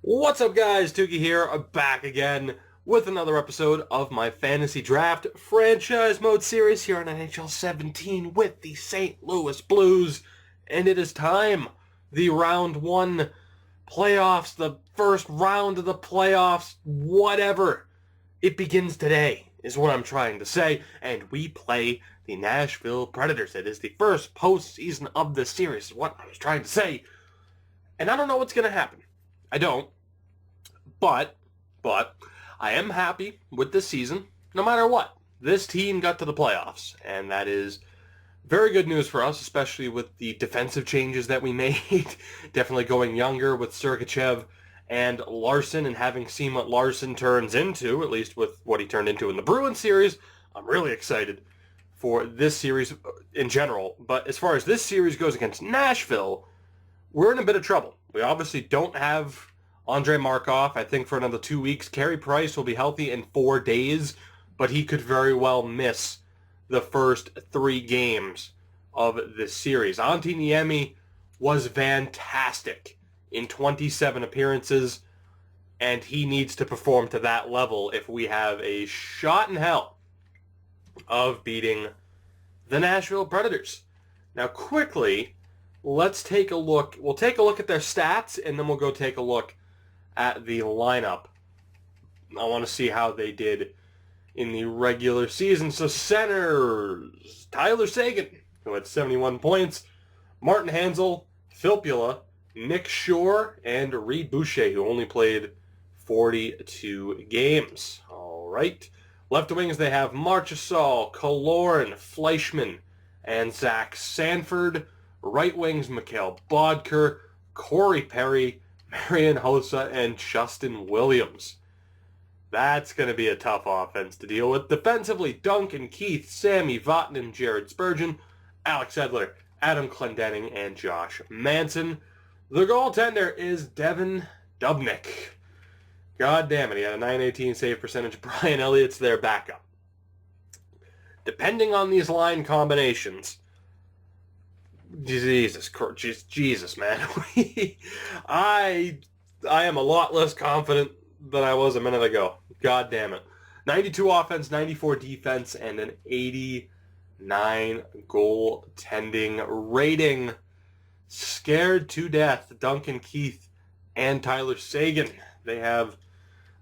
What's up, guys? Tukey here, back again with another episode of my Fantasy Draft Franchise Mode series here on NHL 17 with the St. Louis Blues. And it is time. The round one playoffs, the first round of the playoffs, whatever. It begins today, is what I'm trying to say. And we play the Nashville Predators. It is the first postseason of the series, is what I was trying to say. And I don't know what's going to happen. I don't. But I am happy with this season, no matter what. This team got to the playoffs, and that is very good news for us, especially with the defensive changes that we made. Definitely going younger with Sergachev and Larson, and having seen what Larson turns into, at least with what he turned into in the Bruins series, I'm really excited for this series in general. But as far as this series goes against Nashville, we're in a bit of trouble. We obviously don't have Andrei Markov. I think for another 2 weeks. Carey Price will be healthy in 4 days, but he could very well miss the first 3 games of this series. Antti Niemi was fantastic in 27 appearances, and he needs to perform to that level if we have a shot in hell of beating the Nashville Predators. Now, quickly, let's take a look. We'll take a look at their stats, and then we'll go take a look at the lineup. I want to see how they did in the regular season. So centers, Tyler Seguin, who had 71 points, Martin Hanzal, Filppula, Nick Shore, and Reed Boucher, who only played 42 games. All right. Left wings, they have Marchessault, Killorn, Fleischmann, and Zach Sanford. Right wings, Mikhail Bodker, Corey Perry, Marian Hossa, and Justin Williams. That's going to be a tough offense to deal with. Defensively, Duncan Keith, Sammy Vatanen, Jared Spurgeon, Alex Edler, Adam Clendenning, and Josh Manson. The goaltender is Devin Dubnyk. God damn it, he had a .918 save percentage. Brian Elliott's their backup. Depending on these line combinations, Jesus, man. I am a lot less confident than I was a minute ago. God damn it. 92 offense, 94 defense, and an 89 goaltending rating. Scared to death, Duncan Keith and Tyler Seguin. They have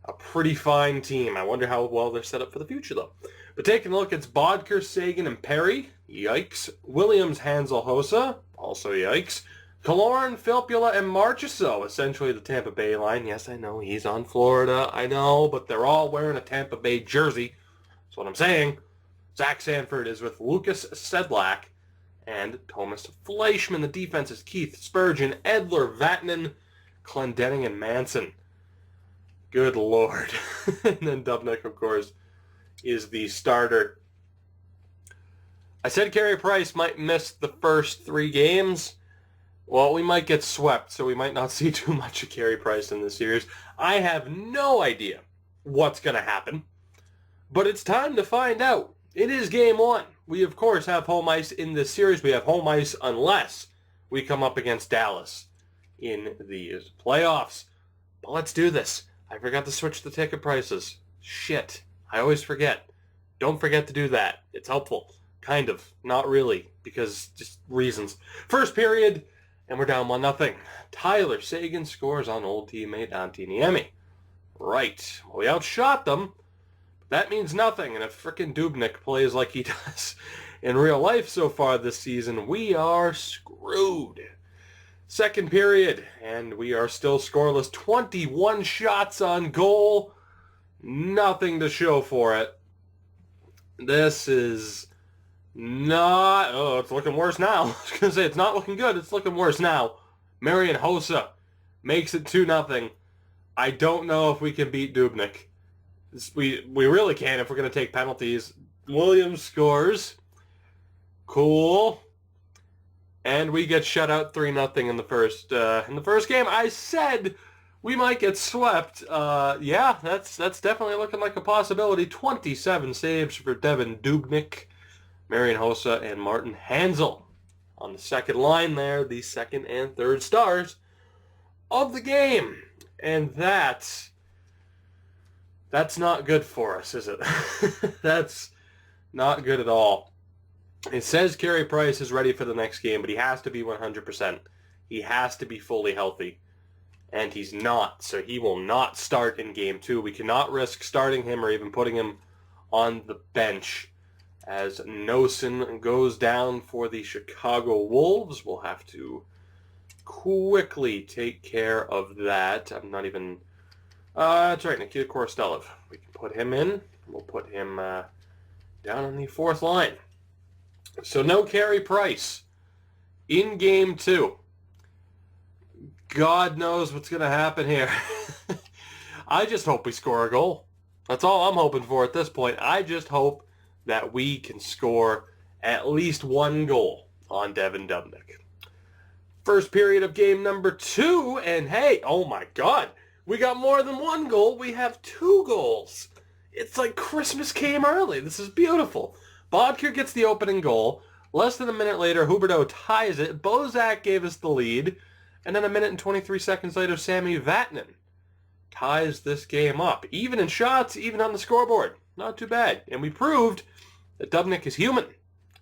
a pretty fine team. I wonder how well they're set up for the future, though. But taking a look, it's Bodker, Seguin, and Perry. Yikes. Williams, Hanzal, Hossa. Also yikes. Killorn, Filppula, and Marchessault. Essentially the Tampa Bay line. Yes, I know, he's on Florida. I know, but they're all wearing a Tampa Bay jersey. That's what I'm saying. Zach Sanford is with Lucas Sedlak and Thomas Fleischmann. The defense is Keith Spurgeon, Edler, Vatanen, Clendenning, and Manson. Good Lord. And then Dubnyk, of course, is the starter. I said Carey Price might miss the first 3 games. Well, we might get swept, so we might not see too much of Carey Price in this series. I have no idea what's going to happen, but it's time to find out. It is game 1. We, of course, have home ice in this series. We have home ice unless we come up against Dallas in these playoffs. But let's do this. I forgot to switch the ticket prices. Shit. I always forget. Don't forget to do that. It's helpful. Kind of. Not really. Because just reasons. First period, and we're down 1-0. Tyler Seguin scores on old teammate Antti Niemi. Right. Well, we outshot them. But that means nothing. And if frickin' Dubnyk plays like he does in real life so far this season, we are screwed. Second period, and we are still scoreless. 21 shots on goal. Nothing to show for it. This is not... Oh, it's looking worse now. I was going to say, it's not looking good. It's looking worse now. Marian Hossa makes it 2-0. I don't know if we can beat Dubnyk. We really can if we're going to take penalties. Williams scores. Cool. And we get shut out 3-0 in the first game. I said we might get swept. Yeah, that's definitely looking like a possibility. 27 saves for Devin Dubnyk, Marian Hossa, and Martin Hanzal on the second line there, the second and third stars of the game. And that's not good for us, is it? That's not good at all. It says Carey Price is ready for the next game, but he has to be 100%. He has to be fully healthy. And he's not, so he will not start in Game 2. We cannot risk starting him or even putting him on the bench as Nosen goes down for the Chicago Wolves. We'll have to quickly take care of that. I'm not even... that's right, Nikita Korostelov. We can put him in. We'll put him down on the fourth line. So no Carey Price in Game 2. God knows what's going to happen here. I just hope we score a goal. That's all I'm hoping for at this point. I just hope that we can score at least one goal on Devan Dubnyk. First period of game number 2, and hey, oh my God, we got more than one goal. We have 2 goals. It's like Christmas came early. This is beautiful. Bodker gets the opening goal. Less than a minute later, Huberdeau ties it. Bozak gave us the lead. And then a minute and 23 seconds later, Sami Vatanen ties this game up. Even in shots, even on the scoreboard. Not too bad. And we proved that Dubnyk is human.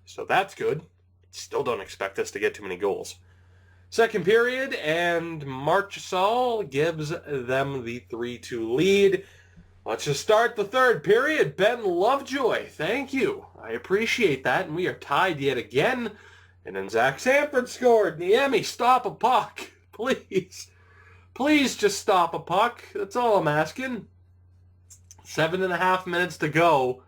So that's good. Still don't expect us to get too many goals. Second period, and Mark Gasol gives them the 3-2 lead. Let's just start the third period. Ben Lovejoy, thank you. I appreciate that. And we are tied yet again. And then Zach Sanford scored. Niemi, stop a puck. Please. Please just stop a puck. That's all I'm asking. 7.5 minutes to go.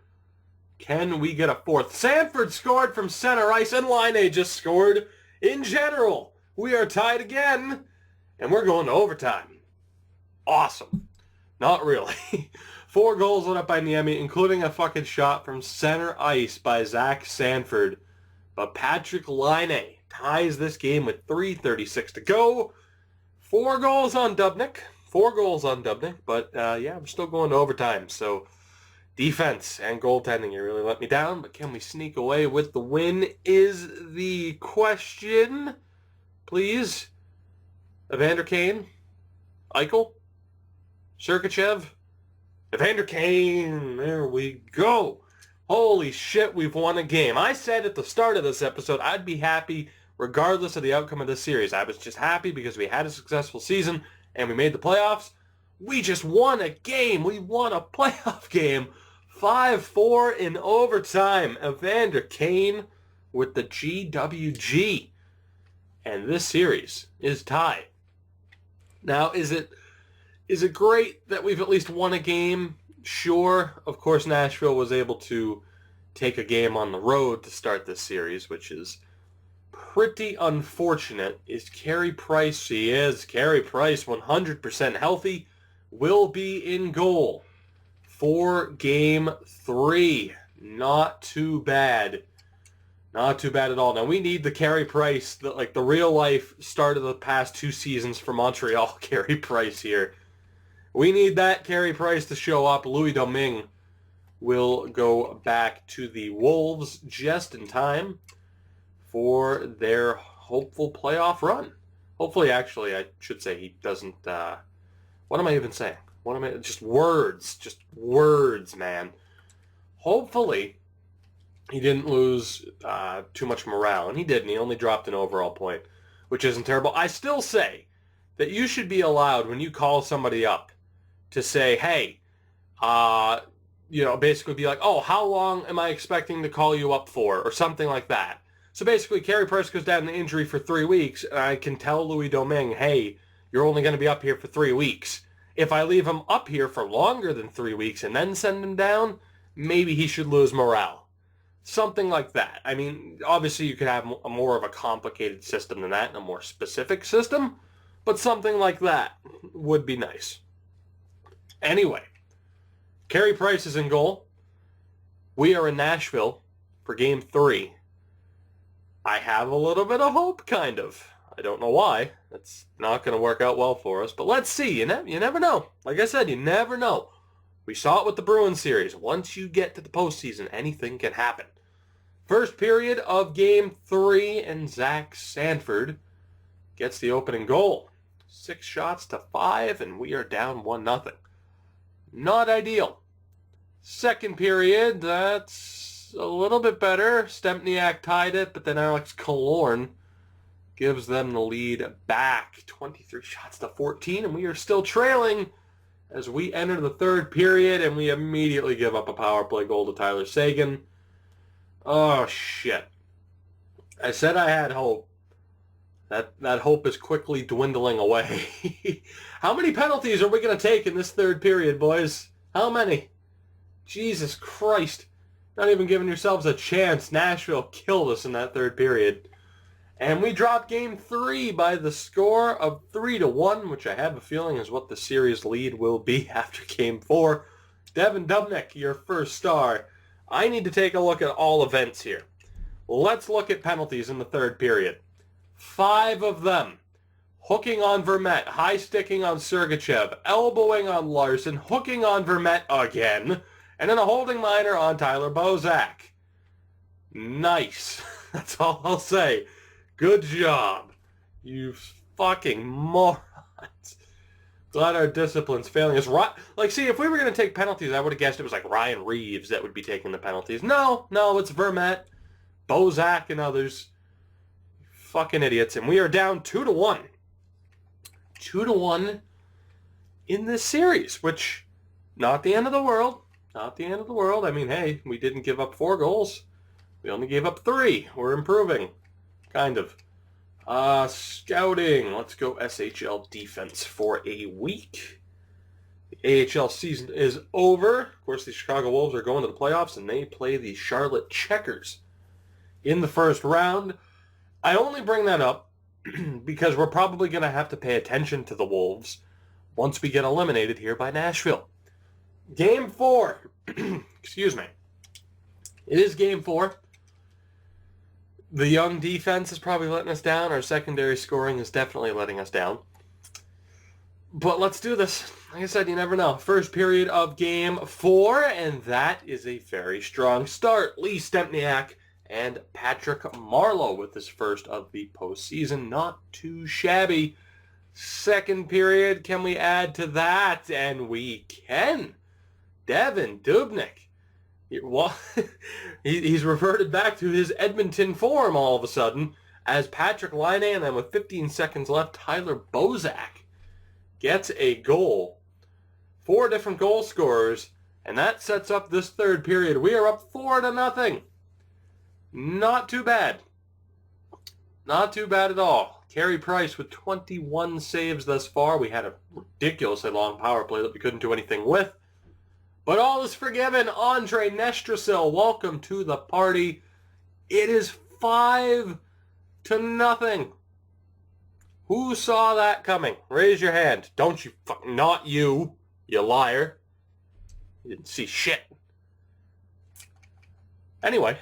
Can we get a fourth? Sanford scored from center ice, and Laine just scored. In general, we are tied again, and we're going to overtime. Awesome. Not really. 4 goals let up by Niemi, including a fucking shot from center ice by Zach Sanford. But Patrick Laine ties this game with 3:36 to go. 4 goals on Dubnyk. 4 goals on Dubnyk. But, yeah, we're still going to overtime. So, defense and goaltending, you really let me down. But can we sneak away with the win is the question. Please. Evander Kane. Eichel. Sergachev. Evander Kane. There we go. Holy shit, we've won a game. I said at the start of this episode I'd be happy regardless of the outcome of this series. I was just happy because we had a successful season and we made the playoffs. We just won a game. We won a playoff game. 5-4 in overtime. Evander Kane with the GWG. And this series is tied. Now, is it great that we've at least won a game? Sure, of course, Nashville was able to take a game on the road to start this series, which is pretty unfortunate. Is Carey Price? He is. Carey Price, 100% healthy, will be in goal for Game 3. Not too bad. Not too bad at all. Now, we need the Carey Price, the real-life start of the past 2 seasons for Montreal Carey Price here. We need that Carey Price to show up. Louis Domingue will go back to the Wolves just in time for their hopeful playoff run. Hopefully, actually, I should say he doesn't... what am I even saying? Just words, man. Hopefully, he didn't lose too much morale. And he didn't. He only dropped an overall point, which isn't terrible. I still say that you should be allowed, when you call somebody up, to say, hey, basically be like, oh, how long am I expecting to call you up for? Or something like that. So basically, Carey Price goes down to injury for 3 weeks, and I can tell Louis Domingue, hey, you're only going to be up here for 3 weeks. If I leave him up here for longer than 3 weeks and then send him down, maybe he should lose morale. Something like that. I mean, obviously you could have more of a complicated system than that and a more specific system, but something like that would be nice. Anyway, Carey Price is in goal. We are in Nashville for Game 3. I have a little bit of hope, kind of. I don't know why. That's not going to work out well for us, but let's see. You never know. Like I said, you never know. We saw it with the Bruins series. Once you get to the postseason, anything can happen. First period of Game 3, and Zach Sanford gets the opening goal. 6 shots to 5, and we are down 1-0. Not ideal. Second period, that's a little bit better. Stempniak tied it, but then Alex Killorn gives them the lead back. 23 shots to 14, and we are still trailing as we enter the third period, and we immediately give up a power play goal to Tyler Seguin. Oh, shit. I said I had hope. That hope is quickly dwindling away. How many penalties are we going to take in this third period, boys? How many? Jesus Christ. Not even giving yourselves a chance. Nashville killed us in that third period. And we dropped Game 3 by the score of 3-1, which I have a feeling is what the series lead will be after Game 4. Devin Dubnyk, your first star. I need to take a look at all events here. Let's look at penalties in the third period. 5 of them. Hooking on Vermette, high-sticking on Sergachev, elbowing on Larson, hooking on Vermette again, and then a holding minor on Tyler Bozak. Nice. That's all I'll say. Good job, you fucking morons. Glad our discipline's failing us. Like, see, if we were going to take penalties, I would have guessed it was like Ryan Reeves that would be taking the penalties. No, it's Vermette, Bozak, and others. Fucking idiots. And we are down 2-1. 2-1 in this series, which, not the end of the world. Not the end of the world. I mean, hey, we didn't give up 4 goals. We only gave up 3. We're improving. Kind of. Scouting. Let's go SHL defense for a week. The AHL season is over. Of course, the Chicago Wolves are going to the playoffs, and they play the Charlotte Checkers in the first round. I only bring that up because we're probably going to have to pay attention to the Wolves once we get eliminated here by Nashville. Game 4. Excuse me. It is Game 4. The young defense is probably letting us down. Our secondary scoring is definitely letting us down. But let's do this. Like I said, you never know. First period of Game 4, and that is a very strong start. Lee Stempniak and Patrick Marleau with his first of the postseason. Not too shabby. Second period, can we add to that? And we can. Devin Dubnyk. Well, he's reverted back to his Edmonton form all of a sudden as Patrick Laine, and then with 15 seconds left, Tyler Bozak gets a goal. 4 different goal scorers, and that sets up this third period. We are up 4-0. Not too bad. Not too bad at all. Carey Price with 21 saves thus far. We had a ridiculously long power play that we couldn't do anything with. But all is forgiven. Andre Nestrasil, welcome to the party. It is 5-0. Who saw that coming? Raise your hand. Don't you not you liar. You didn't see shit. Anyway,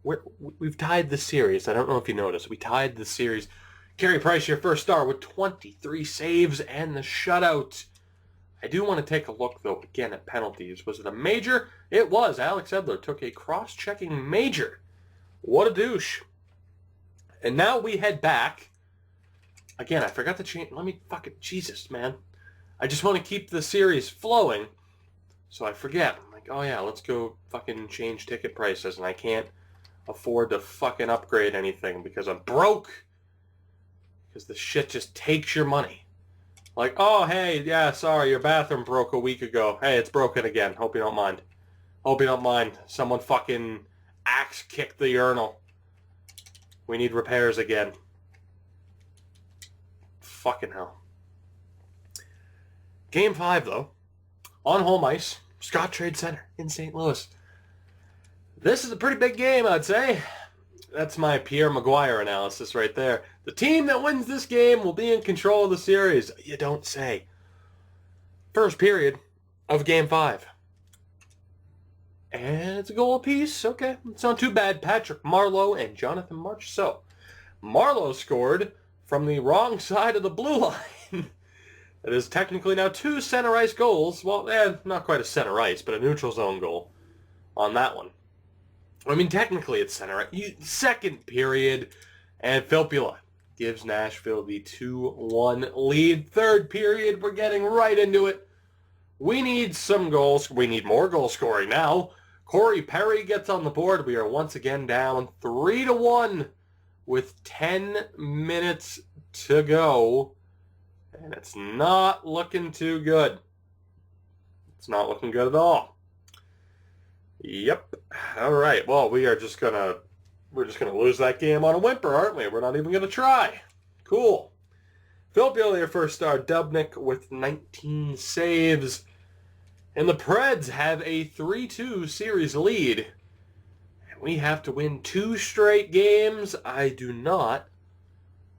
we've tied the series. I don't know if you noticed. We tied the series. Carey Price, your first star, with 23 saves and the shutout. I do want to take a look, though, again at penalties. Was it a major? It was. Alex Edler took a cross-checking major. What a douche. And now we head back. Again, I forgot to change. Let me fucking... Jesus, man. I just want to keep the series flowing, so I forget. I'm like, oh yeah, let's go fucking change ticket prices, and I can't afford to fucking upgrade anything because I'm broke. Because the shit just takes your money. Like, oh, hey, yeah, sorry, your bathroom broke a week ago. Hey, it's broken again. Hope you don't mind. Hope you don't mind. Someone fucking axe kicked the urinal. We need repairs again. Fucking hell. Game 5, though. On home ice. Scott Trade Center in St. Louis. This is a pretty big game, I'd say. That's my Pierre Maguire analysis right there. The team that wins this game will be in control of the series. You don't say. First period of Game 5. And it's a goal apiece. Okay, it's not too bad. Patrick Marleau and Jonathan Marchessault. Marleau scored from the wrong side of the blue line. That is technically now 2 center ice goals. Well, not quite a center ice, but a neutral zone goal on that one. I mean, technically it's center ice. Second period, and Filppula gives Nashville the 2-1 lead. Third period, we're getting right into it. We need some goals. We need more goal scoring now. Corey Perry gets on the board. We are once again down 3-1 with 10 minutes to go. And it's not looking too good. It's not looking good at all. Yep. All right. Well, we're just gonna lose that game on a whimper, aren't we? We're not even gonna try. Cool. Philadelphia first star Dubnyk with 19 saves. And the Preds have a 3-2 series lead. And we have to win 2 straight games. I do not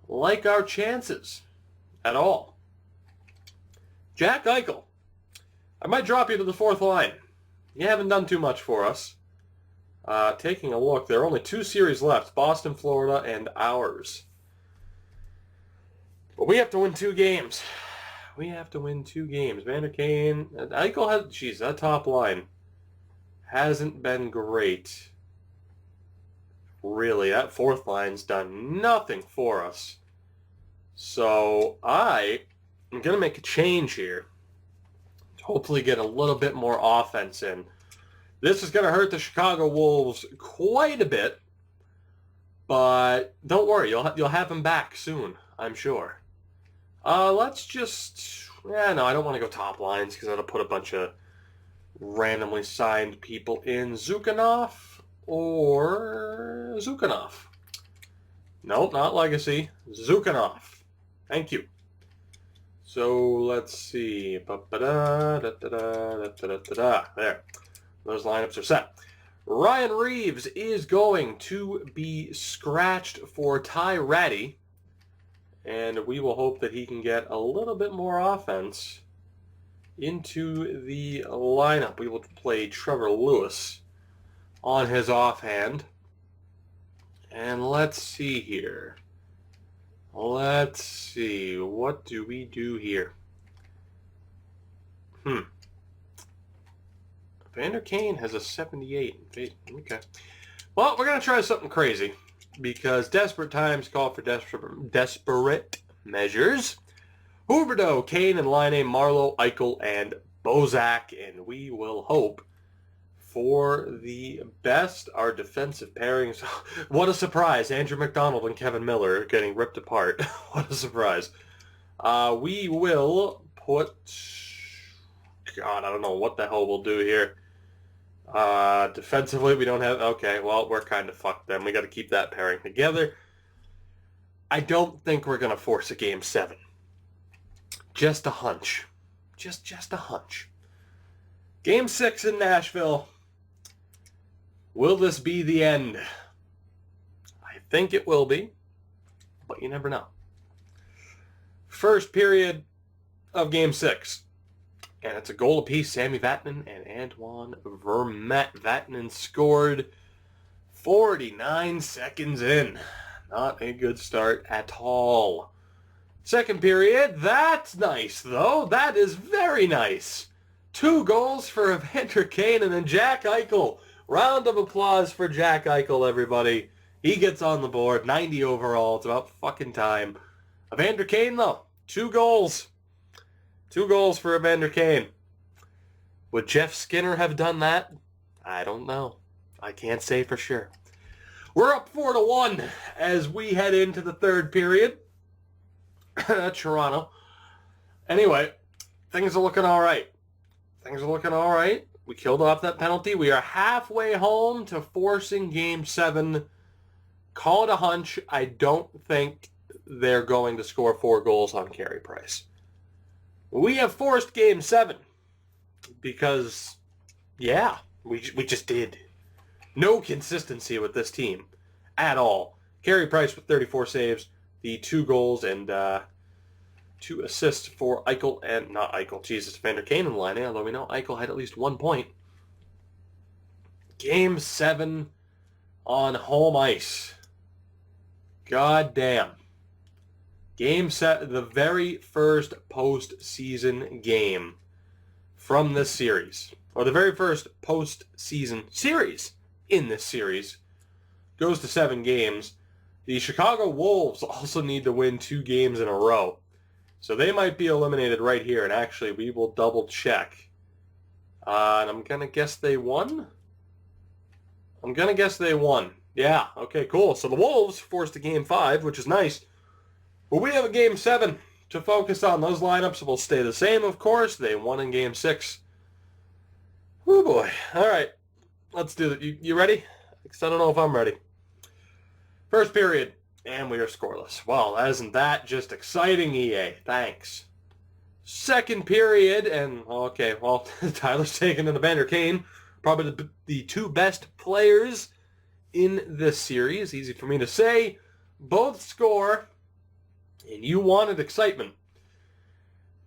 like our chances at all. Jack Eichel. I might drop you to the 4th line. You haven't done too much for us. Taking a look, there are only 2 series left. Boston, Florida, and ours. But we have to win 2 games. We have to win 2 games. Vander Kane, Eichel has, geez, that top line hasn't been great. Really, that 4th line's done nothing for us. So I am going to make a change here. To hopefully get a little bit more offense in. This is going to hurt the Chicago Wolves quite a bit. But don't worry, you'll have him back soon, I'm sure. Let's just... Yeah, no, I don't want to go top lines because that'll put a bunch of randomly signed people in. Zhukanov or Zhukanov? Nope, not Legacy. Zhukanov. Thank you. So, let's see. There. Those lineups are set. Ryan Reeves is going to be scratched for Ty Ratty. And we will hope that he can get a little bit more offense into the lineup. We will play Trevor Lewis on his offhand. And let's see here. Let's see. What do we do here? Vander Kane has a 78. Okay. Well, we're going to try something crazy. Because desperate times call for desperate measures. Huberdeau, Kane, and Laine, Marleau, Eichel, and Bozak. And we will hope for the best. Our defensive pairings. What a surprise. Andrew McDonald and Kevin Miller getting ripped apart. What a surprise. We will put... God, I don't know what the hell we'll do here. Defensively, we don't have... Okay, well, we're kind of fucked then. We got to keep that pairing together. I don't think we're going to force a Game 7. Just a hunch. Just a hunch. Game 6 in Nashville. Will this be the end? I think it will be, but you never know. First period of Game 6. And it's a goal apiece. Sammy Vatanen and Antoine Vermette. Vatanen scored 49 seconds in. Not a good start at all. Second period. That's nice, though. That is very nice. 2 goals for Evander Kane and then Jack Eichel. Round of applause for Jack Eichel, everybody. He gets on the board. 90 overall. It's about fucking time. Evander Kane, though. 2 goals. 2 goals for Evander Kane. Would Jeff Skinner have done that? I don't know. I can't say for sure. We're up 4-1 as we head into the third period. Toronto. Anyway, things are looking all right. We killed off that penalty. We are halfway home to forcing Game 7. Call it a hunch. I don't think they're going to score 4 goals on Carey Price. We have forced Game 7 because, yeah, we just did. No consistency with this team at all. Carey Price with 34 saves, the 2 goals and 2 assists for Eichel and, not Eichel, Jesus, Evander Kane in the line, although we know Eichel had at least 1 point. Game 7 on home ice. God damn. Game set, the very first postseason game from this series, or the very first postseason series in this series, goes to 7 games. The Chicago Wolves also need to win 2 games in a row. So they might be eliminated right here. And actually, we will double check. And I'm going to guess they won? I'm going to guess they won. Yeah, okay, cool. So the Wolves forced a Game 5, which is nice. But we have a Game 7 to focus on. Those lineups will stay the same, of course. They won in Game 6. Oh boy. All right, let's do it. You ready? Because I don't know if I'm ready. First period, and we are scoreless. Well, isn't that just exciting, EA? Thanks. Second period, and okay, well, Tyler Seguin and Evander Kane, probably the 2 best players in this series. Easy for me to say. Both score, and you wanted excitement.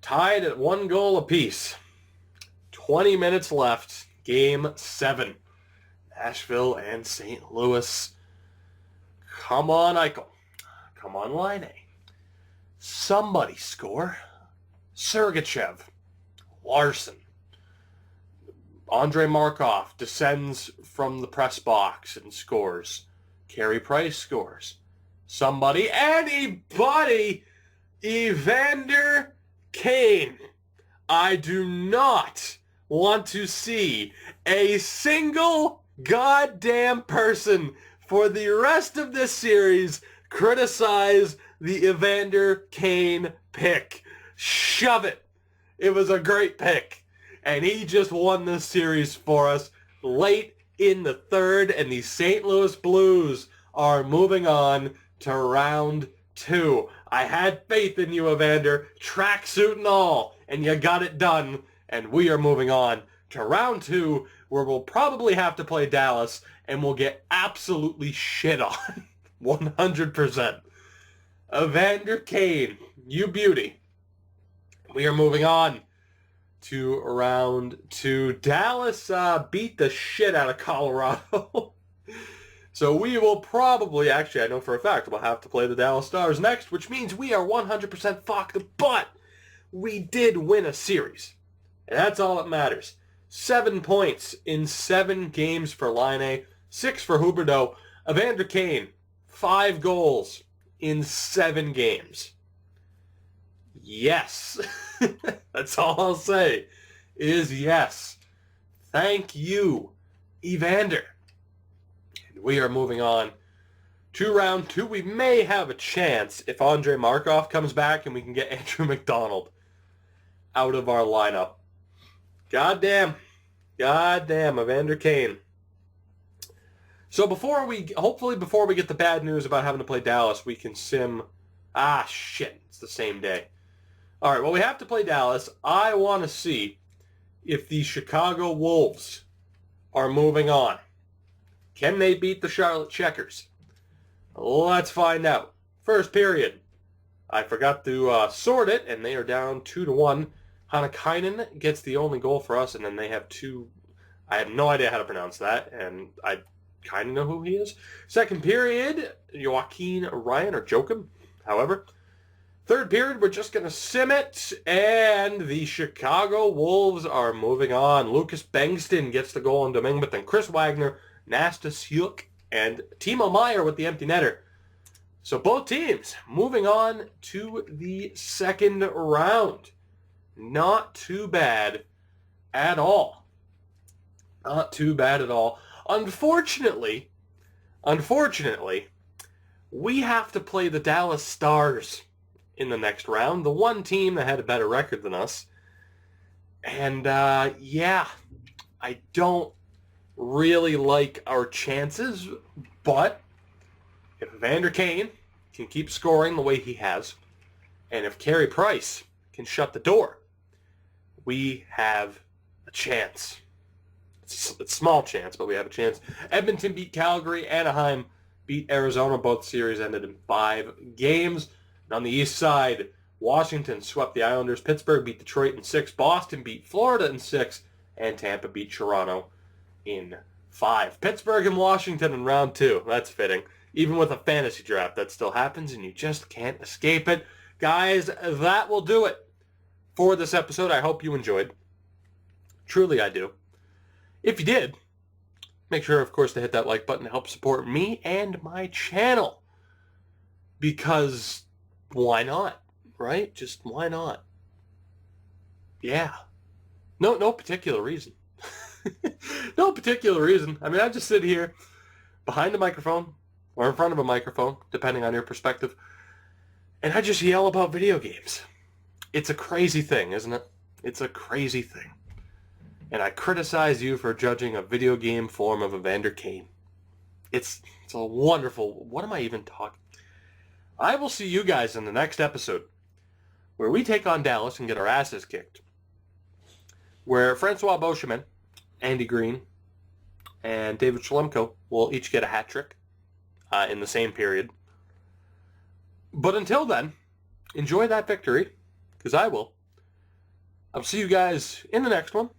Tied at 1 goal apiece. 20 minutes left. Game 7. Nashville and St. Louis. Come on, Eichel. Come on, Laine. Somebody score. Sergachev. Larson. Andrei Markov descends from the press box and scores. Carey Price scores. Somebody, anybody, Evander Kane. I do not want to see a single goddamn person for the rest of this series criticize the Evander Kane pick. Shove it. It was a great pick. And he just won this series for us late in the third, and the St. Louis Blues are moving on to round 2. I had faith in you, Evander, tracksuit and all, and you got it done. And we are moving on to round 2, where we'll probably have to play Dallas, and we'll get absolutely shit on. 100%. Evander Kane, you beauty. We are moving on to round 2. Dallas beat the shit out of Colorado. So we will probably, actually I know for a fact, we'll have to play the Dallas Stars next, which means we are 100% fucked, but we did win a series. And that's all that matters. 7 points in 7 games for Laine, 6 for Huberdeau. Evander Kane, 5 goals in 7 games. Yes. That's all I'll say is yes. Thank you, Evander. And we are moving on to round 2. We may have a chance if Andrei Markov comes back and we can get Andrew McDonald out of our lineup. Goddamn, Evander Kane. So hopefully before we get the bad news about having to play Dallas, we can sim. Ah, shit, it's the same day. All right, well, we have to play Dallas. I want to see if the Chicago Wolves are moving on. Can they beat the Charlotte Checkers? Let's find out. First period. I forgot to sort it, and they are down 2-1. Hanakainen gets the only goal for us, and then they have 2. I have no idea how to pronounce that, and I kind of know who he is. Second period, Joaquin Ryan, or Joachim, however. Third period, we're just going to sim it, and the Chicago Wolves are moving on. Lucas Bengtsson gets the goal on Domingue, but then Chris Wagner, Nastas Hyuk, and Timo Meier with the empty netter. So both teams moving on to the second round. Not too bad at all. Not too bad at all. Unfortunately, we have to play the Dallas Stars in the next round, the one team that had a better record than us. And, yeah, I don't really like our chances, but if Evander Kane can keep scoring the way he has, and if Carey Price can shut the door, we have a chance. It's a small chance, but we have a chance. Edmonton beat Calgary. Anaheim beat Arizona. Both series ended in 5 games. And on the east side, Washington swept the Islanders. Pittsburgh beat Detroit in 6. Boston beat Florida in 6. And Tampa beat Toronto in 5. Pittsburgh and Washington in round 2. That's fitting. Even with a fantasy draft, that still happens, and you just can't escape it. Guys, that will do it for this episode. I hope you enjoyed. Truly, I do. If you did, make sure, of course, to hit that like button to help support me and my channel. because why not, right? Just why not? Yeah. No particular reason. No particular reason. I mean, I just sit here behind a microphone or in front of a microphone, depending on your perspective, and I just yell about video games. It's a crazy thing, isn't it? It's a crazy thing. And I criticize you for judging a video game form of Evander Kane. It's a wonderful... What am I even talking? I will see you guys in the next episode, where we take on Dallas and get our asses kicked. Where Francois Beauchemin, Andy Green, and David Schlemko will each get a hat trick in the same period. But until then, enjoy that victory, because I will. I'll see you guys in the next one.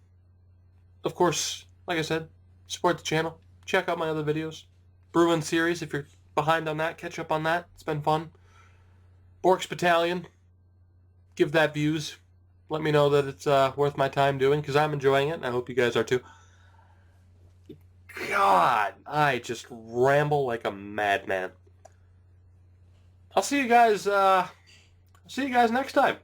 Of course, like I said, support the channel. Check out my other videos. Bruins series, if you're behind on that, catch up on that. It's been fun. Borks Battalion, give that views. Let me know that it's worth my time doing, because I'm enjoying it, and I hope you guys are too. God, I just ramble like a madman. I'll see you guys next time.